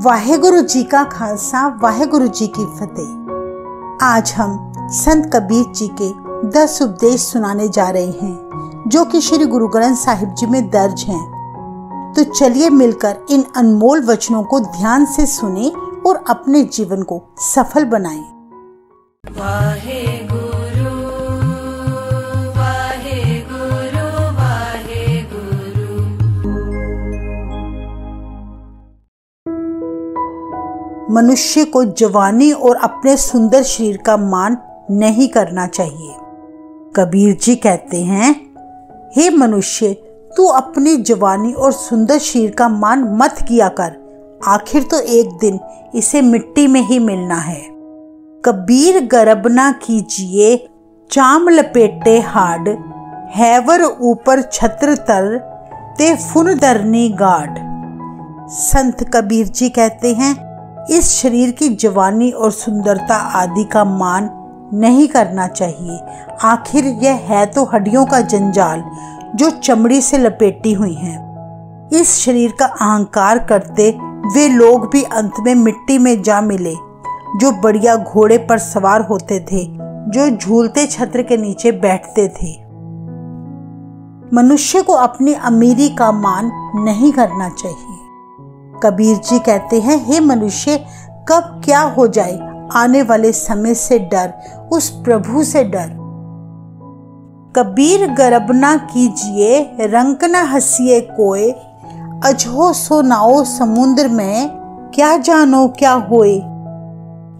वाहेगुरु जी का खालसा, वाहेगुरु जी की फतेह। आज हम संत कबीर जी के 10 उपदेश सुनाने जा रहे हैं जो कि श्री गुरु ग्रंथ साहिब जी में दर्ज हैं। तो चलिए मिलकर इन अनमोल वचनों को ध्यान से सुने और अपने जीवन को सफल बनाएं। वाहेगुरु वाहेगुरु वाहेगुरु। मनुष्य को जवानी और अपने सुंदर शरीर का मान नहीं करना चाहिए। कबीर जी कहते हैं, हे मनुष्य, तू अपनी जवानी और सुंदर शरीर का मान मत किया कर, आखिर तो एक दिन इसे मिट्टी में ही मिलना है। कबीर गर्भ ना कीजिए, चाम लपेटे हाड, हैवर ऊपर छत्र तर, ते फुन धरनी गाढ़। संत कबीर जी कहते हैं, इस शरीर की जवानी और सुंदरता आदि का मान नहीं करना चाहिए, आखिर यह है तो हड्डियों का जंजाल जो चमड़ी से लपेटी हुई हैं। इस शरीर का अहंकार करते वे लोग भी अंत में मिट्टी में जा मिले जो बढ़िया घोड़े पर सवार होते थे, जो झूलते छत्र के नीचे बैठते थे। मनुष्य को अपनी अमीरी का मान नहीं करना चाहिए। कबीर जी कहते हैं, हे मनुष्य, कब क्या हो जाए आने वाले समय से डर, उस प्रभु से डर। कबीर गर्भ ना कीजिए, रंक ना हंसिए कोय, अजहो सो नाओ समुद्र में, क्या जानो क्या होए।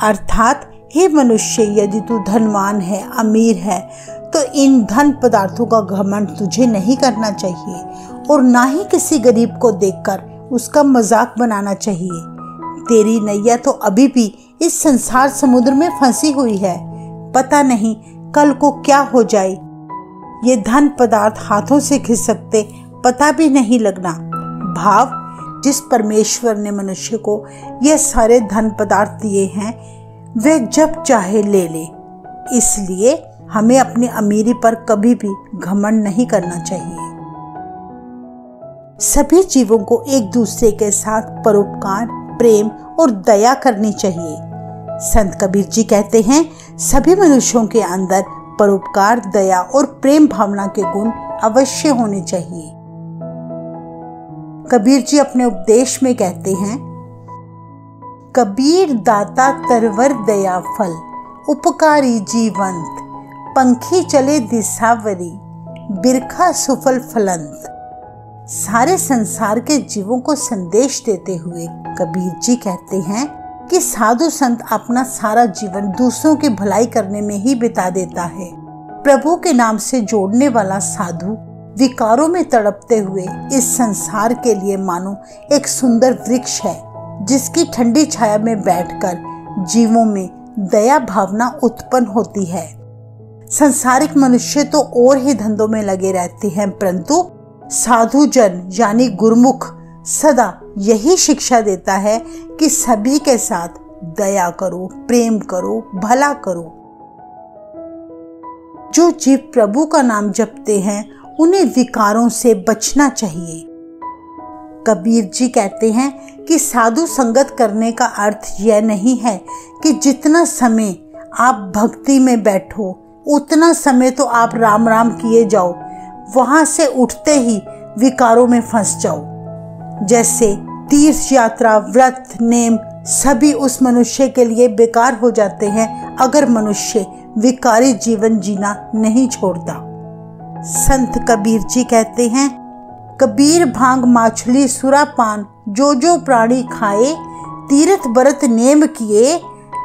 अर्थात, हे मनुष्य, यदि तू धनवान है, अमीर है, तो इन धन पदार्थों का घमंड तुझे नहीं करना चाहिए और ना ही किसी गरीब को देखकर उसका मजाक बनाना चाहिए। तेरी नैया तो अभी भी इस संसार समुद्र में फंसी हुई है, पता नहीं कल को क्या हो जाए। ये धन पदार्थ हाथों से खिसकते पता भी नहीं लगना। भाव, जिस परमेश्वर ने मनुष्य को ये सारे धन पदार्थ दिए हैं, वे जब चाहे ले ले। इसलिए हमें अपनी अमीरी पर कभी भी घमंड नहीं करना चाहिए। सभी जीवों को एक दूसरे के साथ परोपकार, प्रेम और दया करनी चाहिए। संत कबीर जी कहते हैं, सभी मनुष्यों के अंदर परोपकार, दया और प्रेम भावना के गुण अवश्य होने चाहिए। कबीर जी अपने उपदेश में कहते हैं, कबीर दाता तरवर दया फल, उपकारी जीवंत, पंखी चले दिशावरी, बिरखा सुफल फलंत। सारे संसार के जीवों को संदेश देते हुए कबीर जी कहते हैं कि साधु संत अपना सारा जीवन दूसरों की भलाई करने में ही बिता देता है। प्रभु के नाम से जोड़ने वाला साधु विकारों में तड़पते हुए इस संसार के लिए मानो एक सुंदर वृक्ष है, जिसकी ठंडी छाया में बैठकर जीवों में दया भावना उत्पन्न होती है। संसारिक मनुष्य तो और ही धंधों में लगे रहते हैं, परंतु साधु जन यानी गुरुमुख सदा यही शिक्षा देता है कि सभी के साथ दया करो, प्रेम करो, भला करो। जो जीव प्रभु का नाम जपते हैं उन्हें विकारों से बचना चाहिए। कबीर जी कहते हैं कि साधु संगत करने का अर्थ यह नहीं है कि जितना समय आप भक्ति में बैठो उतना समय तो आप राम राम किए जाओ, वहां से उठते ही विकारों में फंस जाओ। जैसे तीर्थ यात्रा, व्रत, नेम सभी उस मनुष्य के लिए बेकार हो जाते हैं अगर मनुष्य विकारी जीवन जीना नहीं छोड़ता। संत कबीर जी कहते हैं, कबीर भांग माछली सुरापान, जो जो प्राणी खाए, तीर्थ व्रत नेम किए,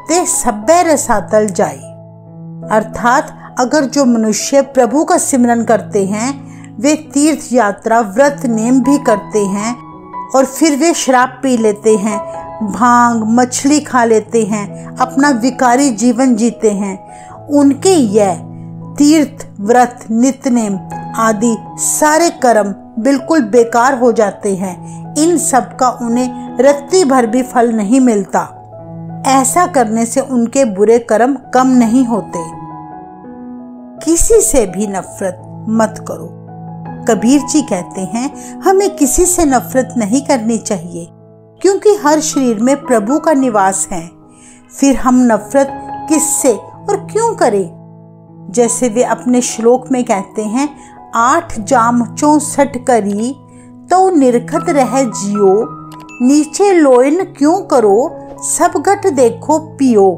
ते सब्बे रसातल जाए। अर्थात, अगर जो मनुष्य प्रभु का सिमरन करते हैं, वे तीर्थ यात्रा, व्रत, नेम भी करते हैं और फिर वे शराब पी लेते हैं, भांग मछली खा लेते हैं, अपना विकारी जीवन जीते हैं, उनके यह तीर्थ, व्रत, नित्यनेम आदि सारे कर्म बिल्कुल बेकार हो जाते हैं। इन सब का उन्हें रत्ती भर भी फल नहीं मिलता। ऐसा करने से उनके बुरे कर्म कम नहीं होते। किसी से भी नफरत मत करो। कबीर जी कहते हैं, हमें किसी से नफरत नहीं करनी चाहिए, क्योंकि हर शरीर में प्रभु का निवास है। फिर हम नफरत किससे और क्यों करें? जैसे वे अपने श्लोक में कहते हैं, 8 जाम 64 करी तो निरखत रह जियो, नीचे लोइन क्यों करो, सब घट देखो पियो।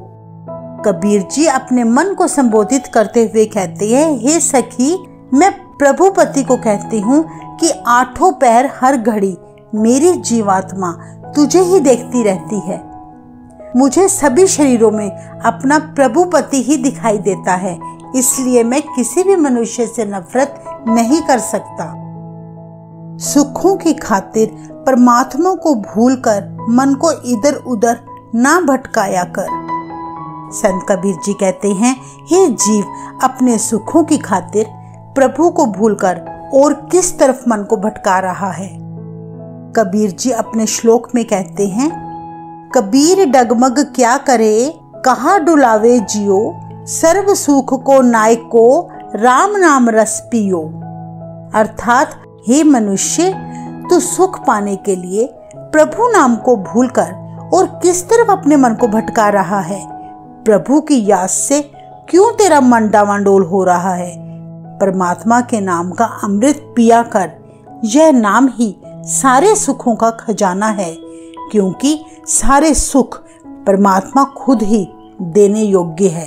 कबीर जी अपने मन को संबोधित करते हुए कहते हैं, हे सखी, मैं प्रभुपति को कहती हूँ कि 8 पहर हर घड़ी मेरी जीवात्मा तुझे ही देखती रहती है। मुझे सभी शरीरों में अपना प्रभुपति ही दिखाई देता है, इसलिए मैं किसी भी मनुष्य से नफरत नहीं कर सकता। सुखों की खातिर परमात्मा को भूलकर मन को इधर उधर ना भटकाया कर। संत कबीर जी कहते हैं, हे जीव, अपने सुखों की खातिर प्रभु को भूलकर और किस तरफ मन को भटका रहा है। कबीर जी अपने श्लोक में कहते हैं, कबीर डगमग क्या करे, कहाँ डुलावे जियो, सर्व सुख को नायक को राम नाम रस पियो। अर्थात हे मनुष्य, तू सुख पाने के लिए प्रभु नाम को भूलकर और किस तरफ अपने मन को भटका रहा है। प्रभु की याद से क्यों तेरा मन डावाडोल हो रहा है। परमात्मा के नाम का अमृत पिया कर। यह नाम ही सारे सुखों का खजाना है, क्योंकि सारे सुख परमात्मा खुद ही देने योग्य है।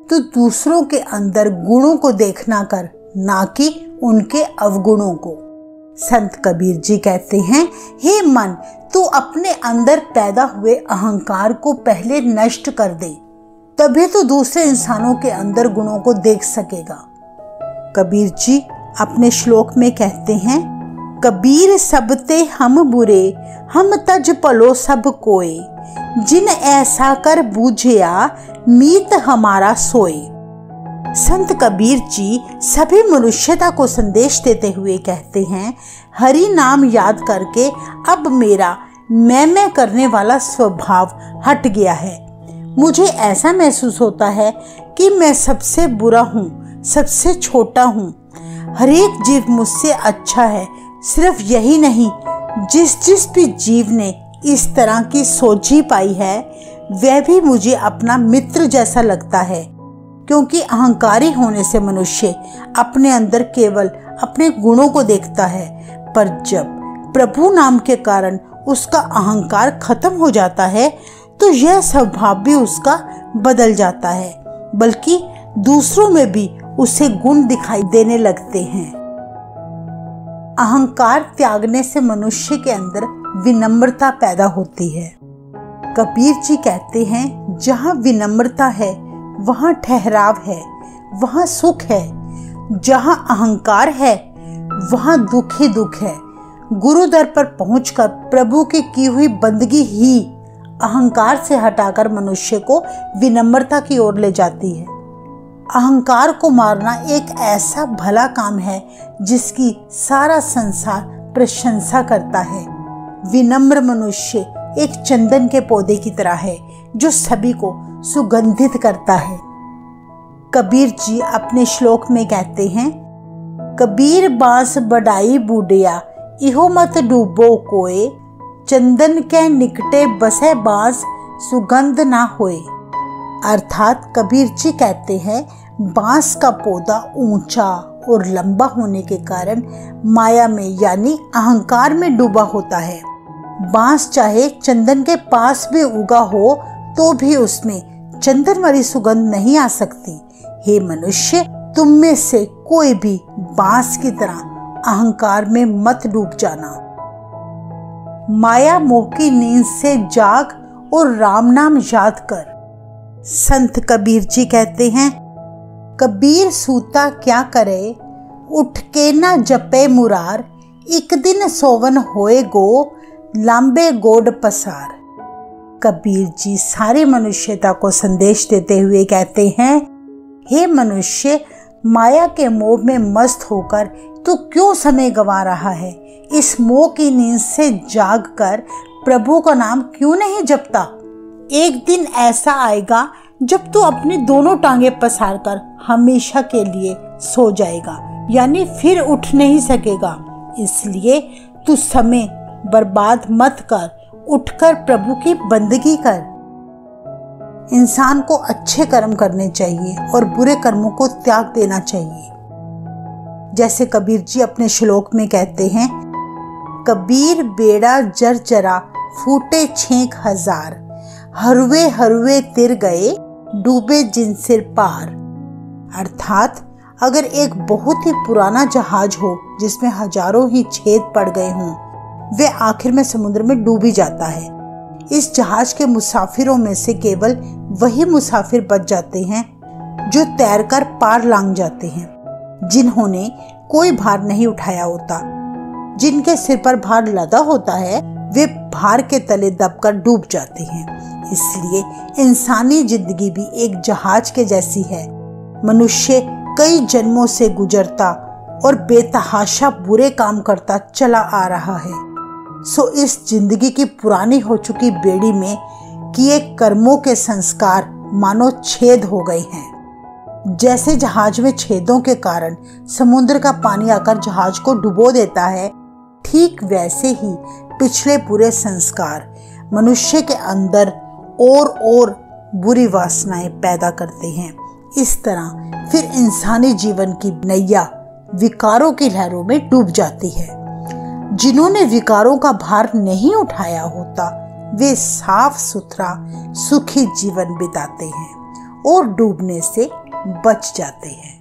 तो दूसरों के अंदर गुणों को देखना कर, ना कि उनके अवगुणों को। संत कबीर जी कहते हैं, हे मन, तू अपने अंदर पैदा हुए अहंकार को पहले नष्ट कर दे, तभी तो दूसरे इंसानों के अंदर गुणों को देख सकेगा। कबीर जी अपने श्लोक में कहते हैं, कबीर सबते हम बुरे, हम तज पलो सब कोय, जिन ऐसा कर बूझया मीत हमारा सोए। संत कबीर जी सभी मनुष्यता को संदेश देते हुए कहते हैं, हरि नाम याद करके अब मेरा मैं करने वाला स्वभाव हट गया है। मुझे ऐसा महसूस होता है कि मैं सबसे बुरा हूँ, सबसे छोटा हूँ। हर एक जीव मुझसे अच्छा है। सिर्फ यही नहीं, जिस भी जीव ने इस तरह की सोच ही पाई है, वह भी मुझे अपना मित्र जैसा लगता है, क्योंकि अहंकारी होने से मनुष्य अपने अंदर केवल अपने गुणों को देखता है। पर जब प्रभु नाम के कारण उसका अहंकार खत्म हो जाता है, तो यह स्वभाव भी उसका बदल जाता है, बल्कि दूसरों में भी उसे गुण दिखाई देने लगते हैं। अहंकार त्यागने से मनुष्य के अंदर विनम्रता पैदा होती है। कबीर जी कहते हैं, जहाँ विनम्रता है वहाँ ठहराव है, वहाँ सुख है। जहाँ अहंकार है वहाँ दुख ही दुख है। गुरु दर पर पहुंचकर प्रभु की हुई बंदगी ही अहंकार से हटाकर मनुष्य को विनम्रता की ओर ले जाती है। अहंकार को मारना एक ऐसा भला काम है जिसकी सारा संसार प्रशंसा करता है। विनम्र मनुष्य एक चंदन के पौधे की तरह है जो सभी को सुगंधित करता है। कबीर जी अपने श्लोक में कहते हैं, कबीर बांस बढ़ाई बूढ़िया, इहो मत डूबो कोय, चंदन के निकटे बसे बांस, सुगंध ना होए। अर्थात कबीर जी कहते हैं, बांस का पौधा ऊंचा और लंबा होने के कारण माया में यानी अहंकार में डूबा होता है। बांस चाहे चंदन के पास भी उगा हो तो भी उसमें चंदन वाली सुगंध नहीं आ सकती। हे मनुष्य, तुम में से कोई भी बांस की तरह अहंकार में मत डूब जाना। माया मोह की नींद से जाग और राम नाम याद कर। संत कबीर जी कहते हैं, कबीर सूता क्या करे, उठ के ना जपे मुरार, एक दिन सोवन होए गो, लांबे गोड पसार। कबीर जी सारी मनुष्यता को संदेश देते हुए कहते हैं, हे मनुष्य, माया के मोह में मस्त होकर तू क्यों समय गंवा रहा है। इस मोह की नींद से जाग कर प्रभु का नाम क्यों नहीं जपता। एक दिन ऐसा आएगा जब तू अपनी दोनों टांगे पसार कर हमेशा के लिए सो जाएगा, यानी फिर उठ नहीं सकेगा। इसलिए तू समय बर्बाद मत कर, उठकर प्रभु की बंदगी कर। इंसान को अच्छे कर्म करने चाहिए और बुरे कर्मों को त्याग देना चाहिए। जैसे कबीर जी अपने श्लोक में कहते हैं, कबीर बेड़ा जर जरा फूटे 6,000, हरवे हरवे तिर गए डूबे जिन सिर पार। अर्थात अगर एक बहुत ही पुराना जहाज हो जिसमें हजारों ही छेद पड़ गए हों, वे आखिर में समुद्र में डूब ही जाता है। इस जहाज के मुसाफिरों में से केवल वही मुसाफिर बच जाते हैं जो तैरकर पार लांघ जाते हैं, जिन्होंने कोई भार नहीं उठाया होता। जिनके सिर पर भार लदा होता है वे भार के तले दबकर डूब जाते हैं। इसलिए इंसानी जिंदगी भी एक जहाज के जैसी है। मनुष्य कई जन्मों से गुजरता और बेतहाशा बुरे काम करता चला आ रहा है। सो इस जिंदगी की पुरानी हो चुकी बेड़ी में किए कर्मों के संस्कार मानो छेद हो गए हैं। जैसे जहाज में छेदों के कारण समुद्र का पानी आकर जहाज को डुबो देता है, ठीक वैसे ही पिछले बुरे संस्कार मनुष्य के अंदर और बुरी वासनाएं पैदा करते हैं। इस तरह फिर इंसानी जीवन की नैया विकारों की लहरों में डूब जाती है। जिन्होंने विकारों का भार नहीं उठाया होता वे साफ सुथरा सुखी जीवन बिताते हैं और डूबने से बच जाते हैं।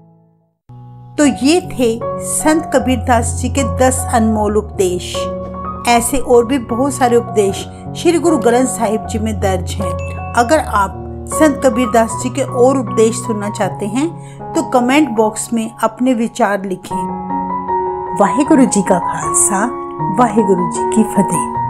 तो ये थे संत कबीरदास जी के 10 अनमोल उपदेश। ऐसे और भी बहुत सारे उपदेश श्री गुरु ग्रंथ साहिब जी में दर्ज हैं। अगर आप संत कबीरदास जी के और उपदेश सुनना चाहते हैं तो कमेंट बॉक्स में अपने विचार लिखें। वाहिगुरु जी का खालसा, वाहिगुरु जी की फतेह।